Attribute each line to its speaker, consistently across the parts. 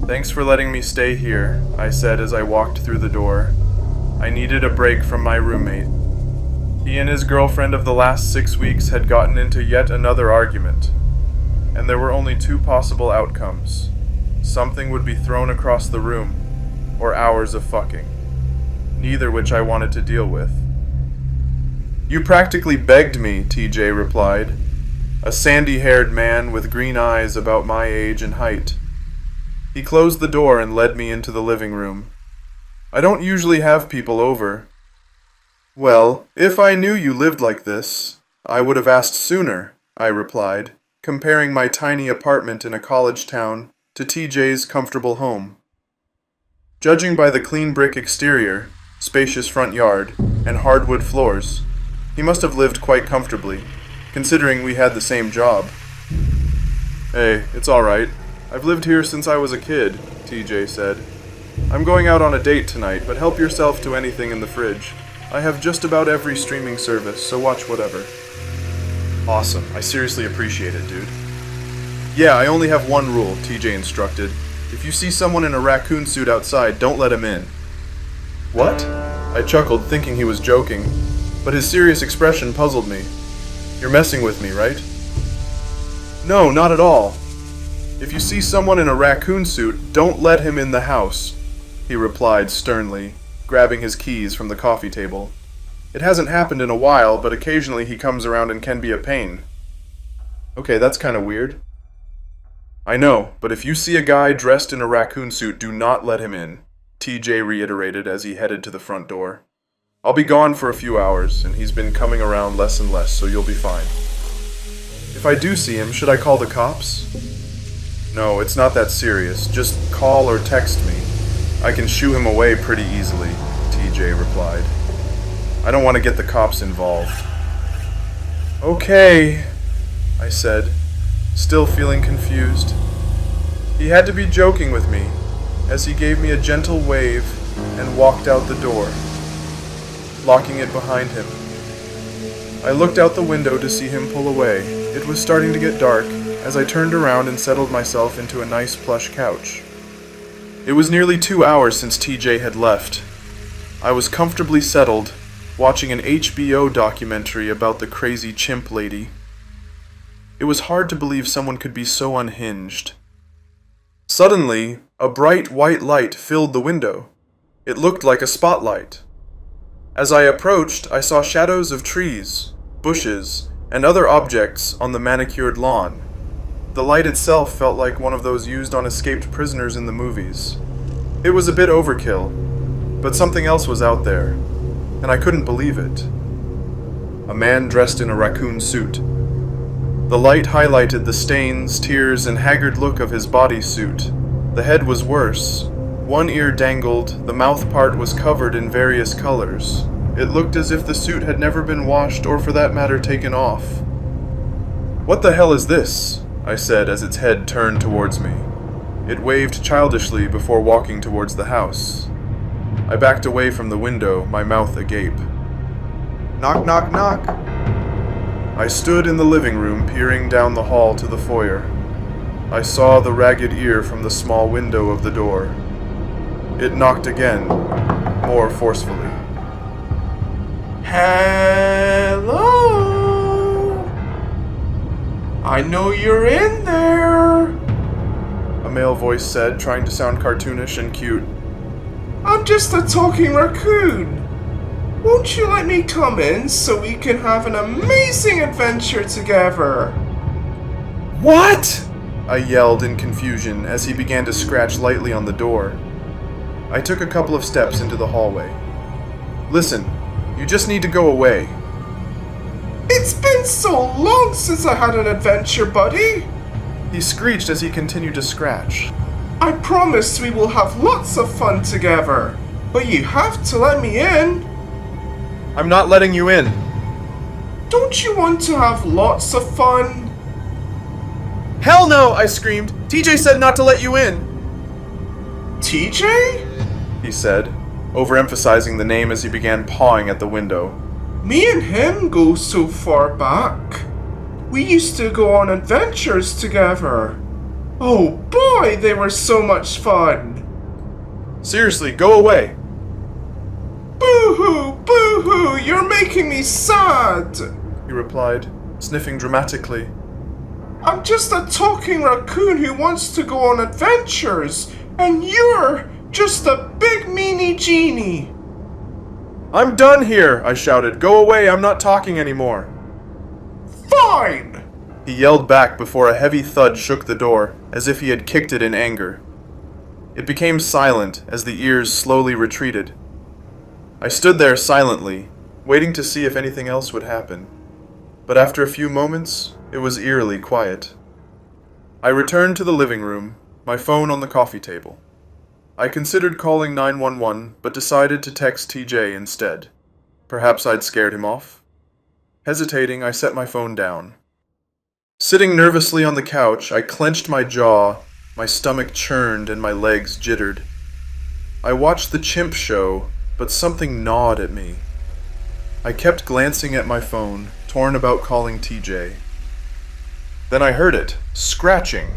Speaker 1: "Thanks for letting me stay here," I said as I walked through the door. I needed a break from my roommate. He and his girlfriend of the last 6 weeks had gotten into yet another argument, and there were only two possible outcomes. Something would be thrown across the room, or hours of fucking, neither which I wanted to deal with. "You practically begged me," TJ replied, a sandy-haired man with green eyes about my age and height. He closed the door and led me into the living room. "I don't usually have people over." "Well, if I knew you lived like this, I would have asked sooner," I replied, comparing my tiny apartment in a college town to TJ's comfortable home. Judging by the clean brick exterior, spacious front yard, and hardwood floors, he must have lived quite comfortably, considering we had the same job. "Hey, it's alright. I've lived here since I was a kid," TJ said. "I'm going out on a date tonight, but help yourself to anything in the fridge. I have just about every streaming service, so watch whatever." "Awesome. I seriously appreciate it, dude." "Yeah, I only have one rule," TJ instructed. "If you see someone in a raccoon suit outside, don't let him in." "What?" I chuckled, thinking he was joking, but his serious expression puzzled me. "You're messing with me, right?" "No, not at all. If you see someone in a raccoon suit, don't let him in the house," he replied sternly, grabbing his keys from the coffee table. "It hasn't happened in a while, but occasionally he comes around and can be a pain." "Okay, that's kind of weird." "I know, but if you see a guy dressed in a raccoon suit, do not let him in," TJ reiterated as he headed to the front door. "I'll be gone for a few hours, and he's been coming around less and less, so you'll be fine." "If I do see him, should I call the cops?" "No, it's not that serious. Just call or text me. I can shoo him away pretty easily," TJ replied. "I don't want to get the cops involved." "Okay," I said, still feeling confused. He had to be joking with me, as he gave me a gentle wave and walked out the door, locking it behind him. I looked out the window to see him pull away. It was starting to get dark as I turned around and settled myself into a nice plush couch. It was nearly 2 hours since TJ had left. I was comfortably settled, watching an HBO documentary about the crazy chimp lady. It was hard to believe someone could be so unhinged. Suddenly, a bright white light filled the window. It looked like a spotlight. As I approached, I saw shadows of trees, bushes, and other objects on the manicured lawn. The light itself felt like one of those used on escaped prisoners in the movies. It was a bit overkill, but something else was out there, and I couldn't believe it. A man dressed in a raccoon suit. The light highlighted the stains, tears, and haggard look of his bodysuit. The head was worse. One ear dangled, the mouth part was covered in various colors. It looked as if the suit had never been washed or for that matter taken off. "What the hell is this?" I said as its head turned towards me. It waved childishly before walking towards the house. I backed away from the window, my mouth agape. "Knock, knock, knock." I stood in the living room, peering down the hall to the foyer. I saw the ragged ear from the small window of the door. It knocked again, more forcefully.
Speaker 2: Hello? I know you're in there,
Speaker 1: a male voice said, trying to sound cartoonish and cute.
Speaker 2: I'm just a talking raccoon. Won't you let me come in so we can have an amazing adventure together?
Speaker 1: "What?" I yelled in confusion as he began to scratch lightly on the door. I took a couple of steps into the hallway. "Listen, you just need to go away."
Speaker 2: It's been so long since I had an adventure, buddy,
Speaker 1: he screeched as he continued to scratch.
Speaker 2: I promise we will have lots of fun together, but you have to let me in.
Speaker 1: "I'm not letting you in."
Speaker 2: Don't you want to have lots of fun?
Speaker 1: "Hell no!" I screamed. "TJ said not to let you in."
Speaker 2: TJ?
Speaker 1: He said, overemphasizing the name as he began pawing at the window.
Speaker 2: Me and him go so far back. We used to go on adventures together. Oh boy, they were so much fun!
Speaker 1: Seriously, go away!
Speaker 2: Boo-hoo! Boo-hoo! You're making me sad!
Speaker 1: He replied, sniffing dramatically.
Speaker 2: I'm just a talking raccoon who wants to go on adventures, and you're just a big meanie genie!
Speaker 1: I'm done here, I shouted. Go away, I'm not talking anymore.
Speaker 2: Fine!
Speaker 1: He yelled back before a heavy thud shook the door, as if he had kicked it in anger. It became silent as the ears slowly retreated. I stood there silently, waiting to see if anything else would happen. But after a few moments, it was eerily quiet. I returned to the living room, my phone on the coffee table. I considered calling 911, but decided to text TJ instead. Perhaps I'd scared him off. Hesitating, I set my phone down. Sitting nervously on the couch, I clenched my jaw, my stomach churned and my legs jittered. I watched the chimp show, but something gnawed at me. I kept glancing at my phone, torn about calling TJ. Then I heard it, scratching.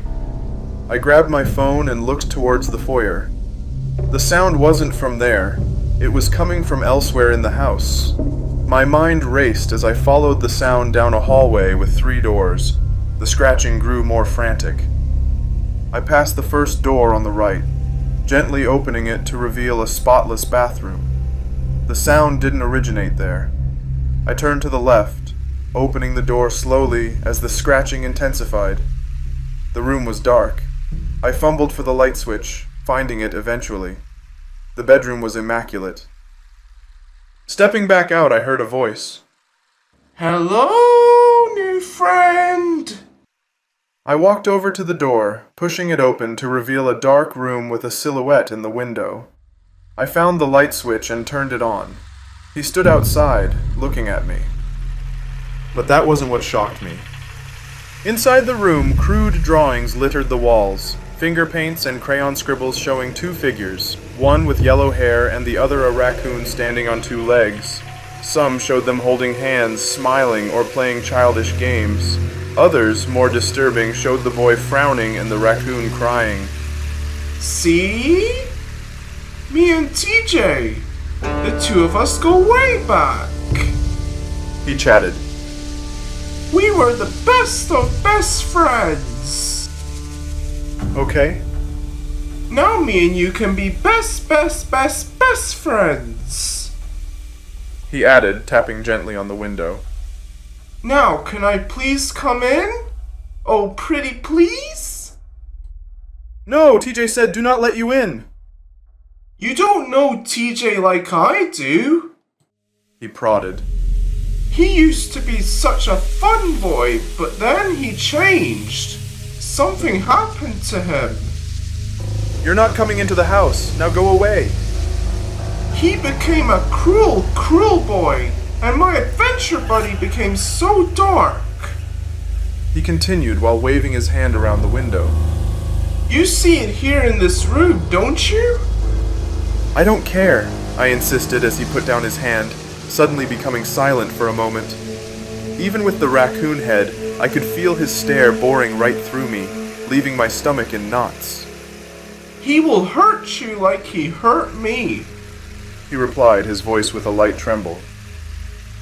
Speaker 1: I grabbed my phone and looked towards the foyer. The sound wasn't from there. It was coming from elsewhere in the house. My mind raced as I followed the sound down a hallway with 3 doors. The scratching grew more frantic. I passed the first door on the right, gently opening it to reveal a spotless bathroom. The sound didn't originate there. I turned to the left, opening the door slowly as the scratching intensified. The room was dark. I fumbled for the light switch, finding it eventually. The bedroom was immaculate. Stepping back out, I heard a voice.
Speaker 2: Hello, new friend!
Speaker 1: I walked over to the door, pushing it open to reveal a dark room with a silhouette in the window. I found the light switch and turned it on. He stood outside, looking at me. But that wasn't what shocked me. Inside the room, crude drawings littered the walls, finger paints and crayon scribbles showing 2 figures, one with yellow hair and the other a raccoon standing on 2 legs. Some showed them holding hands, smiling, or playing childish games. Others, more disturbing, showed the boy frowning and the raccoon crying.
Speaker 2: See? Me and TJ. The 2 of us go way back.
Speaker 1: He chatted.
Speaker 2: We were the best of best friends.
Speaker 1: Okay.
Speaker 2: Now me and you can be best friends.
Speaker 1: He added, tapping gently on the window.
Speaker 2: Now, can I please come in? Oh, pretty please?
Speaker 1: No, TJ said do not let you in.
Speaker 2: You don't know TJ like I do.
Speaker 1: He prodded.
Speaker 2: He used to be such a fun boy, but then he changed. Something happened to him.
Speaker 1: You're not coming into the house. Now go away.
Speaker 2: He became a cruel, cruel boy, and my adventure buddy became so dark.
Speaker 1: He continued while waving his hand around the window.
Speaker 2: You see it here in this room, don't you?
Speaker 1: I don't care, I insisted as he put down his hand, suddenly becoming silent for a moment. Even with the raccoon head, I could feel his stare boring right through me, leaving my stomach in knots.
Speaker 2: He will hurt you like he hurt me.
Speaker 1: He replied, his voice with a light tremble.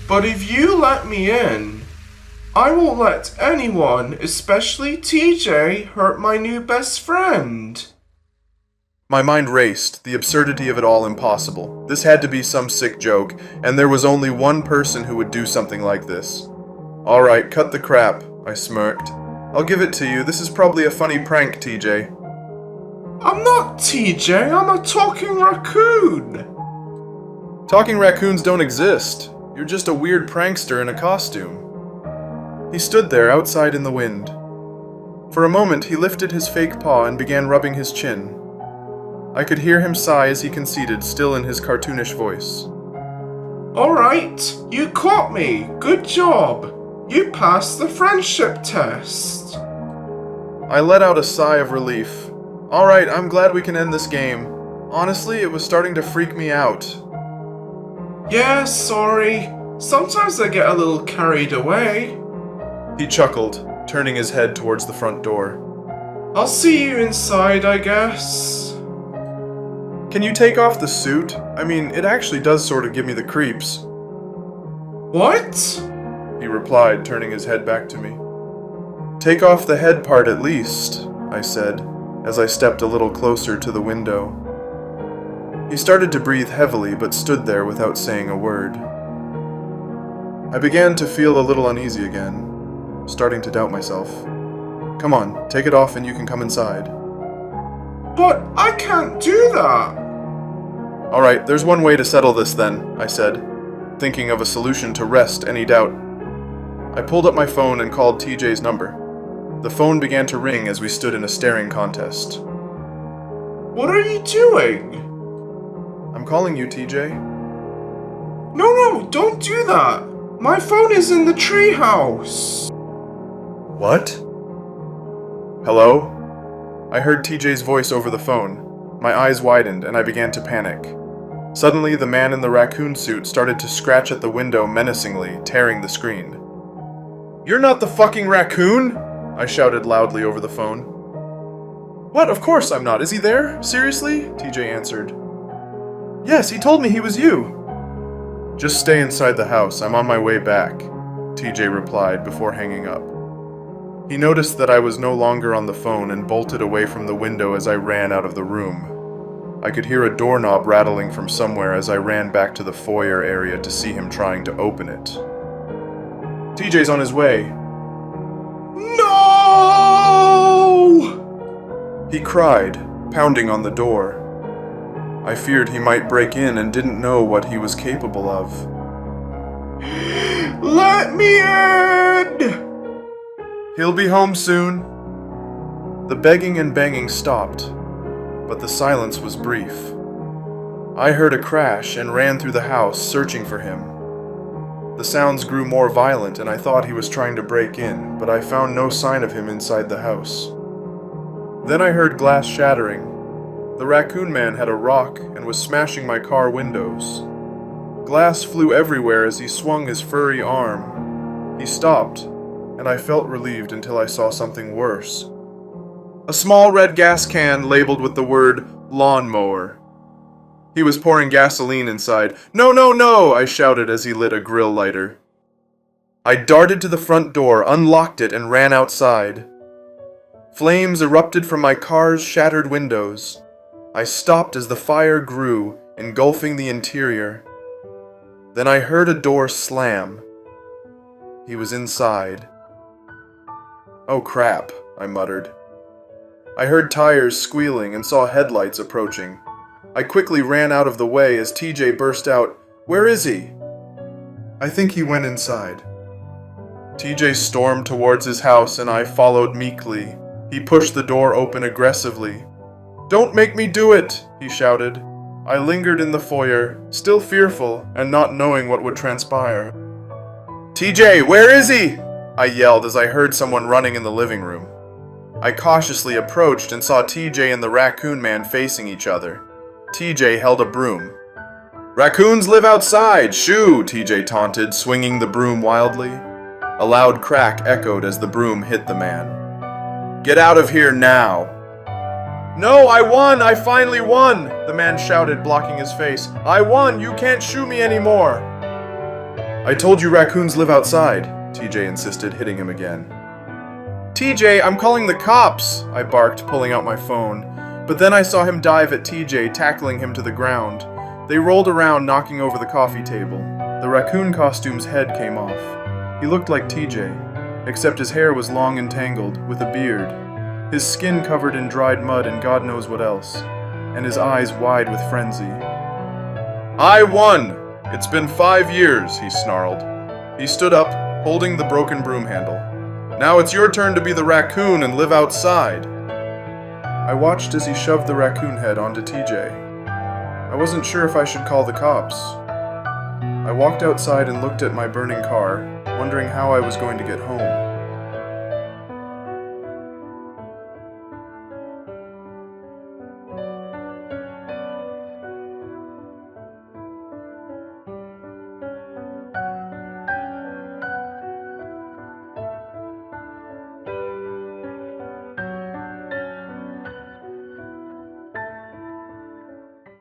Speaker 2: But if you let me in, I won't let anyone, especially TJ, hurt my new best friend.
Speaker 1: My mind raced, the absurdity of it all impossible. This had to be some sick joke, and there was only one person who would do something like this. All right, cut the crap, I smirked. I'll give it to you, this is probably a funny prank, TJ.
Speaker 2: I'm not TJ, I'm a talking raccoon.
Speaker 1: Talking raccoons don't exist. You're just a weird prankster in a costume. He stood there outside in the wind. For a moment, he lifted his fake paw and began rubbing his chin. I could hear him sigh as he conceded, still in his cartoonish voice.
Speaker 2: All right, you caught me. Good job. You passed the friendship test.
Speaker 1: I let out a sigh of relief. All right, I'm glad we can end this game. Honestly, it was starting to freak me out.
Speaker 2: Yeah, sorry. Sometimes I get a little carried away.
Speaker 1: He chuckled, turning his head towards the front door.
Speaker 2: I'll see you inside, I guess.
Speaker 1: Can you take off the suit? I mean, it actually does sort of give me the creeps.
Speaker 2: What?
Speaker 1: He replied, turning his head back to me. Take off the head part at least, I said, as I stepped a little closer to the window. He started to breathe heavily, but stood there without saying a word. I began to feel a little uneasy again, starting to doubt myself. Come on, take it off and you can come inside.
Speaker 2: But I can't do that.
Speaker 1: Alright, there's one way to settle this then, I said, thinking of a solution to rest any doubt. I pulled up my phone and called TJ's number. The phone began to ring as we stood in a staring contest.
Speaker 2: What are you doing?
Speaker 1: I'm calling you, TJ.
Speaker 2: No, don't do that. My phone is in the treehouse.
Speaker 1: What? Hello? I heard TJ's voice over the phone. My eyes widened and I began to panic. Suddenly, the man in the raccoon suit started to scratch at the window menacingly, tearing the screen. You're not the fucking raccoon! I shouted loudly over the phone. What? Of course I'm not. Is he there? Seriously? TJ answered. Yes, he told me he was you. Just stay inside the house. I'm on my way back, TJ replied before hanging up. He noticed that I was no longer on the phone and bolted away from the window as I ran out of the room. I could hear a doorknob rattling from somewhere as I ran back to the foyer area to see him trying to open it. TJ's on his way.
Speaker 2: No!
Speaker 1: He cried, pounding on the door. I feared he might break in and didn't know what he was capable of.
Speaker 2: Let me in!
Speaker 1: He'll be home soon. The begging and banging stopped, but the silence was brief. I heard a crash and ran through the house, searching for him. The sounds grew more violent and I thought he was trying to break in, but I found no sign of him inside the house. Then I heard glass shattering. The raccoon man had a rock and was smashing my car windows. Glass flew everywhere as he swung his furry arm. He stopped, and I felt relieved until I saw something worse. A small red gas can labeled with the word lawnmower. He was pouring gasoline inside. No, I shouted as he lit a grill lighter. I darted to the front door, unlocked it, and ran outside. Flames erupted from my car's shattered windows. I stopped as the fire grew, engulfing the interior. Then I heard a door slam. He was inside. Oh crap, I muttered. I heard tires squealing and saw headlights approaching. I quickly ran out of the way as TJ burst out, "Where is he?" I think he went inside. TJ stormed towards his house and I followed meekly. He pushed the door open aggressively. "Don't make me do it," he shouted. I lingered in the foyer, still fearful and not knowing what would transpire. "TJ, where is he?" I yelled as I heard someone running in the living room. I cautiously approached and saw TJ and the raccoon man facing each other. TJ held a broom. "Raccoons live outside, shoo!" TJ taunted, swinging the broom wildly. A loud crack echoed as the broom hit the man. "Get out of here now!" "No, I won! I finally won!" the man shouted, blocking his face. "I won! You can't shoo me anymore!" "I told you raccoons live outside," TJ insisted, hitting him again. "TJ, I'm calling the cops!" I barked, pulling out my phone. But then I saw him dive at TJ, tackling him to the ground. They rolled around, knocking over the coffee table. The raccoon costume's head came off. He looked like TJ, except his hair was long and tangled, with a beard. His skin covered in dried mud and God knows what else, and his eyes wide with frenzy. "I won! It's been 5 years," he snarled. He stood up, holding the broken broom handle. "Now it's your turn to be the raccoon and live outside." I watched as he shoved the raccoon head onto TJ. I wasn't sure if I should call the cops. I walked outside and looked at my burning car, wondering how I was going to get home.